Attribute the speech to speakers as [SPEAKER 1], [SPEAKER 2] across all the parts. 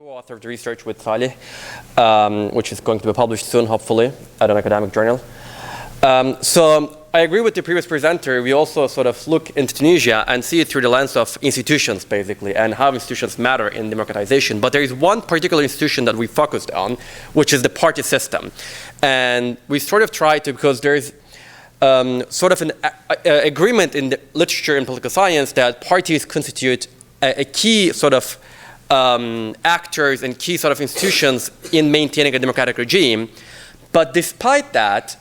[SPEAKER 1] Co-authored research with Salih, which is going to be published soon, hopefully, at an academic journal. So I agree with the previous presenter. We also sort of look into Tunisia and see it through the lens of institutions, basically, and how institutions matter in democratization. But there is one particular institution that we focused on, which is the party system. And we sort of try to, because there is sort of an agreement in the literature in political science that parties constitute a key sort of actors and key sort of institutions in maintaining a democratic regime. But despite that,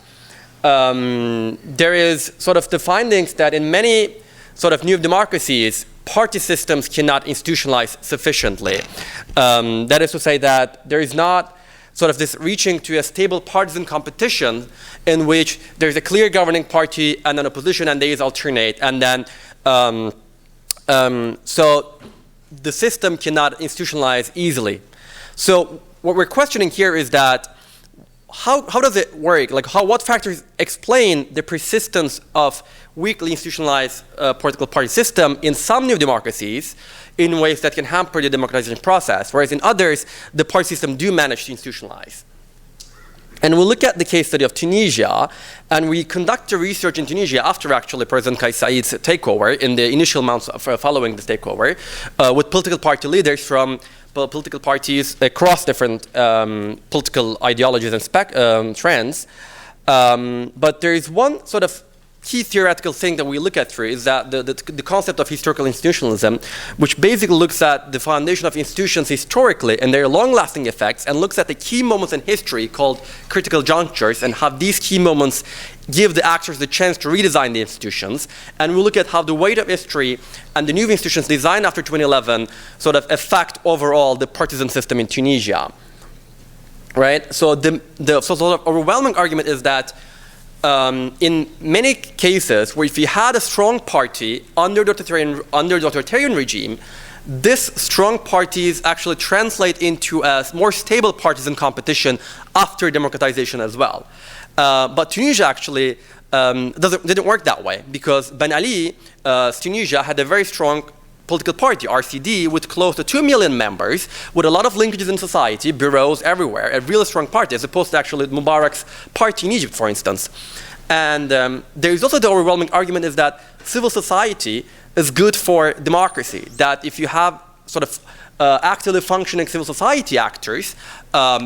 [SPEAKER 1] there is sort of the findings that in many sort of new democracies, party systems cannot institutionalize sufficiently. That is to say that there is not sort of this reaching to a stable partisan competition in which there's a clear governing party and an opposition and these alternate. And then, so the system cannot institutionalize easily. So what we're questioning here is that how does it work? Like what factors explain the persistence of weakly institutionalized political party system in some new democracies in ways that can hamper the democratization process, whereas in others, the party system do manage to institutionalize. And we'll look at the case study of Tunisia, and we conduct a research in Tunisia after actually President Kais Saied's takeover, in the initial months following this takeover, with political party leaders from political parties across different political ideologies and trends. But there is one sort of key theoretical thing that we look at through is that the concept of historical institutionalism, which basically looks at the foundation of institutions historically and their long-lasting effects, and looks at the key moments in history called critical junctures, and how these key moments give the actors the chance to redesign the institutions. And we look at how the weight of history and the new institutions designed after 2011 sort of affect overall the partisan system in Tunisia. Right? So the sort of overwhelming argument is that in many cases, where if you had a strong party under the authoritarian regime, this strong parties actually translate into a more stable partisan competition after democratization as well. But Tunisia actually didn't work that way, because Ben Ali's Tunisia had a very strong political party, RCD, with close to 2 million members, with a lot of linkages in society, bureaus everywhere, a really strong party, as opposed to actually Mubarak's party in Egypt, for instance. And there is also the overwhelming argument is that civil society is good for democracy, that if you have sort of actively functioning civil society actors,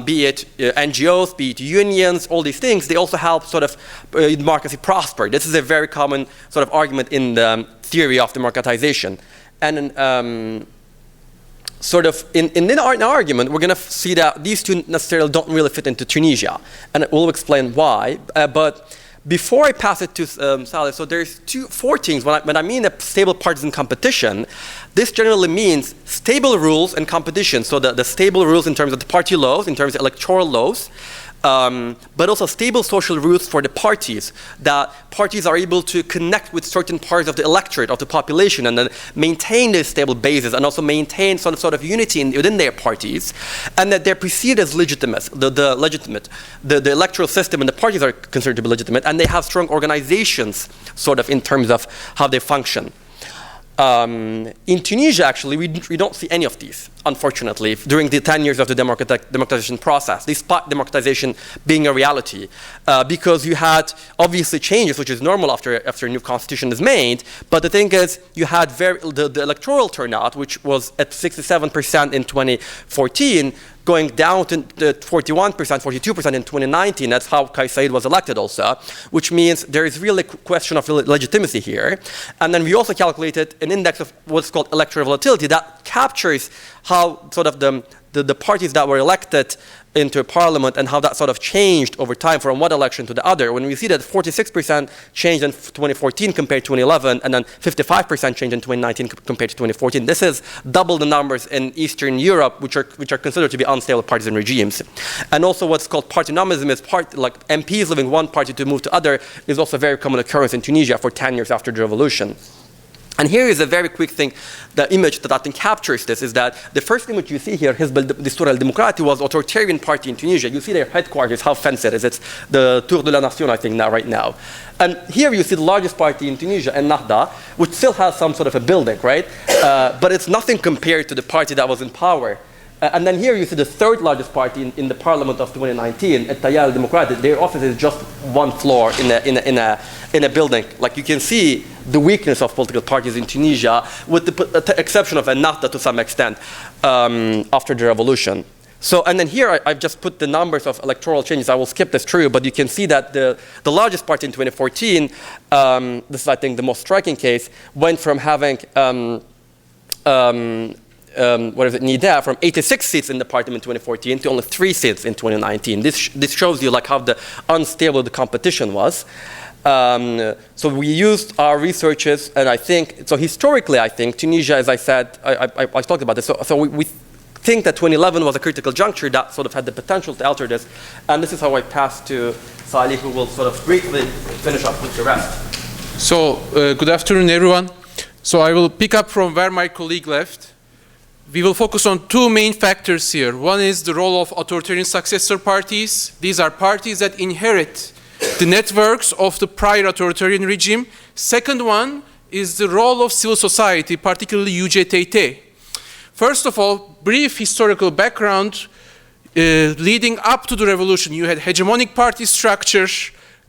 [SPEAKER 1] be it NGOs, be it unions, all these things, they also help sort of democracy prosper. This is a very common sort of argument in the theory of democratization. And sort of in our argument, we're going to see that these two necessarily don't really fit into Tunisia. And we'll explain why. But before I pass it to Salih, so there's four things. When I mean a stable partisan competition, this generally means stable rules and competition. So the stable rules in terms of the party laws, in terms of electoral laws, but also stable social rules for the parties, that parties are able to connect with certain parts of the electorate, of the population, and then maintain this stable basis, and also maintain some sort of unity within their parties, and that they're perceived as legitimate. The electoral system and the parties are considered to be legitimate, and they have strong organizations, sort of in terms of how they function. In Tunisia, actually, we don't see any of these, unfortunately, during the 10 years of the democratization process, despite democratization being a reality, because you had obviously changes, which is normal after a new constitution is made. But the thing is, you had the electoral turnout, which was at 67% in 2014, going down to 41%, 42% in 2019. That's how Kais Saied was elected also, which means there is really a question of legitimacy here. And then we also calculated an index of what's called electoral volatility that captures how sort of the parties that were elected into parliament and how that sort of changed over time from one election to the other. When we see that 46% changed in 2014 compared to 2011, and then 55% changed in 2019 compared to 2014, this is double the numbers in Eastern Europe, which are considered to be unstable partisan regimes. And also what's called party-nomism is like MPs leaving one party to move to other is also a very common occurrence in Tunisia for 10 years after the revolution. And here is a very quick thing, the image that I think captures this is that the first image you see here, Hizb al Democratie, was authoritarian party in Tunisia. You see their headquarters, how fenced it is. It's the Tour de la Nation, I think, right now. And here you see the largest party in Tunisia, Ennahda, which still has some sort of a building, right? But it's nothing compared to the party that was in power And then here you see the third largest party in the parliament of 2019, Tayar al-Democratic. Their office is just one floor in a building. Like you can see the weakness of political parties in Tunisia, with the exception of Ennahda to some extent after the revolution. So, and then here I've just put the numbers of electoral changes. I will skip this through, but you can see that the largest party in 2014, this is I think the most striking case, went from having NIDA, from 86 seats in the parliament in 2014 to only 3 seats in 2019. This shows you like how unstable the competition was. So we used our researches, and I think, so historically I think Tunisia, as I said, I talked about this, so we think that 2011 was a critical juncture that sort of had the potential to alter this, and this is how I pass to Salih, who will sort of briefly finish up with the rest.
[SPEAKER 2] So, good afternoon everyone. So I will pick up from where my colleague left. We will focus on 2 main factors here. One is the role of authoritarian successor parties. These are parties that inherit the networks of the prior authoritarian regime. Second one is the role of civil society, particularly UJTT. First of all, brief historical background. Leading up to the revolution, you had hegemonic party structure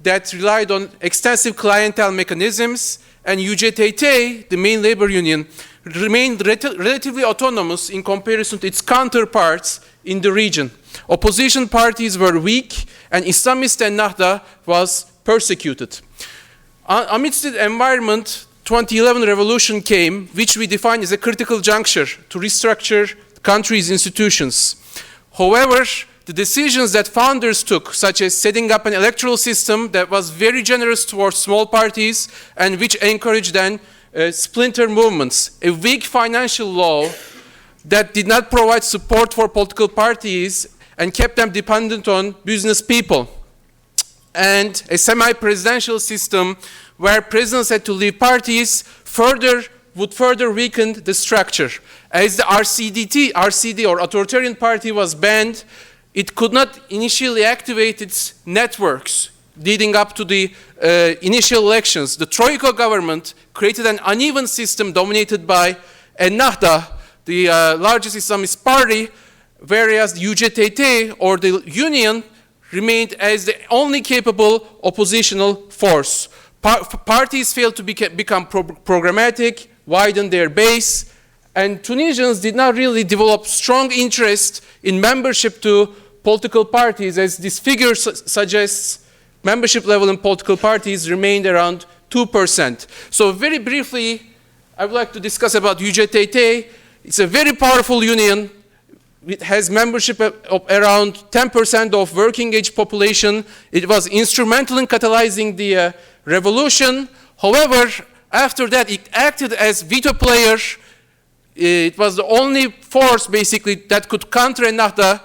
[SPEAKER 2] that relied on extensive clientele mechanisms, and UJTT, the main labor union, remained relatively autonomous in comparison to its counterparts in the region. Opposition parties were weak, and Islamist Ennahda was persecuted. Amidst the environment, 2011 revolution came, which we define as a critical juncture to restructure the country's institutions. However, the decisions that founders took, such as setting up an electoral system that was very generous towards small parties and which encouraged then splinter movements, a weak financial law that did not provide support for political parties and kept them dependent on business people, and a semi-presidential system where presidents had to leave parties would further weaken the structure. As the RCD or authoritarian party was banned, it could not initially activate its networks leading up to the initial elections. The Troika government created an uneven system dominated by Ennahda, the largest Islamist party, whereas the UJTT or the union remained as the only capable oppositional force. Parties failed to become programmatic, widen their base, and Tunisians did not really develop strong interest in membership to political parties, as this figure suggests. Membership level in political parties remained around 2%. So very briefly, I would like to discuss about UJTT. It's a very powerful union. It has membership of around 10% of working age population. It was instrumental in catalyzing the revolution. However, after that, it acted as veto player. It was the only force, basically, that could counter Ennahda,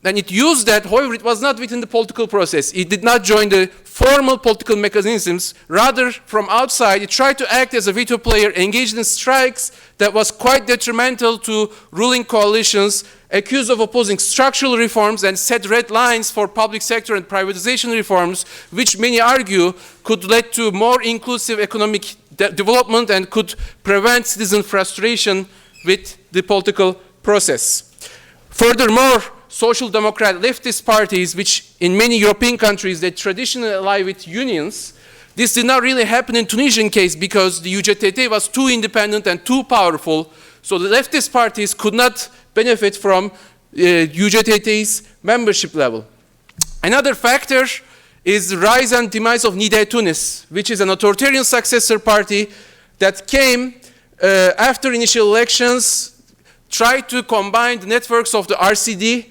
[SPEAKER 2] and it used that. However, it was not within the political process. It did not join the formal political mechanisms. Rather, from outside, it tried to act as a veto player, engaged in strikes that was quite detrimental to ruling coalitions, accused of opposing structural reforms, and set red lines for public sector and privatization reforms, which many argue could lead to more inclusive economic development and could prevent citizen frustration with the political process. Furthermore, social democrat leftist parties, which in many European countries they traditionally ally with unions, this did not really happen in Tunisian case because the UJTT was too independent and too powerful, so the leftist parties could not benefit from UJTT's membership level. Another factor is the rise and demise of Nida Tunis, which is an authoritarian successor party that came after initial elections, tried to combine the networks of the RCD,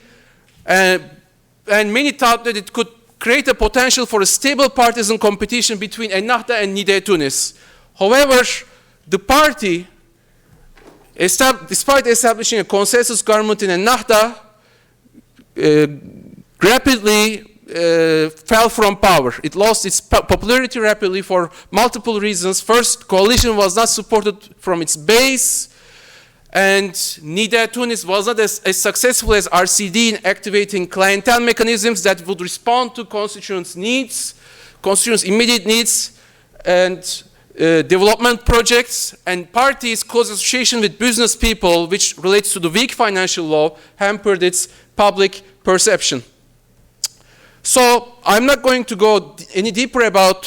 [SPEAKER 2] and many thought that it could create a potential for a stable partisan competition between Ennahda and Nida Tunis. However, the party, despite establishing a consensus government in Ennahda, rapidly fell from power. It lost its popularity rapidly for multiple reasons. First, coalition was not supported from its base, and Nida Tunis was not as successful as RCD in activating clientele mechanisms that would respond to constituents' needs, constituents' immediate needs, and development projects, and parties' close association with business people, which relates to the weak financial law, hampered its public perception. So I'm not going to go any deeper about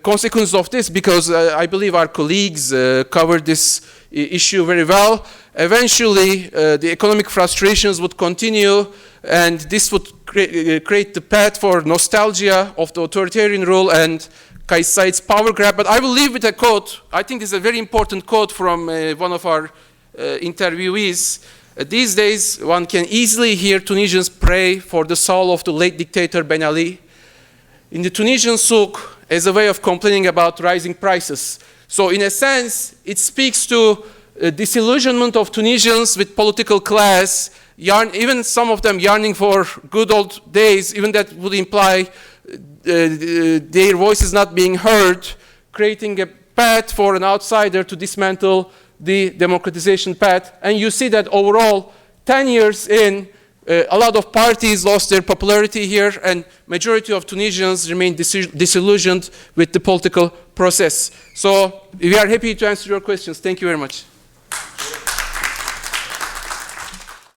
[SPEAKER 2] consequences of this because I believe our colleagues covered this issue very well. Eventually, the economic frustrations would continue, and this would create the path for nostalgia of the authoritarian rule and Kais Saied's power grab. But I will leave with a quote. I think this is a very important quote from one of our interviewees. These days, one can easily hear Tunisians pray for the soul of the late dictator Ben Ali in the Tunisian souk as a way of complaining about rising prices. So in a sense, it speaks to disillusionment of Tunisians with political class, even some of them yearning for good old days, even that would imply their voices not being heard, creating a path for an outsider to dismantle the democratization path. And you see that overall, 10 years in, a lot of parties lost their popularity here, and majority of Tunisians remain disillusioned with the political process. So we are happy to answer your questions. Thank you very much.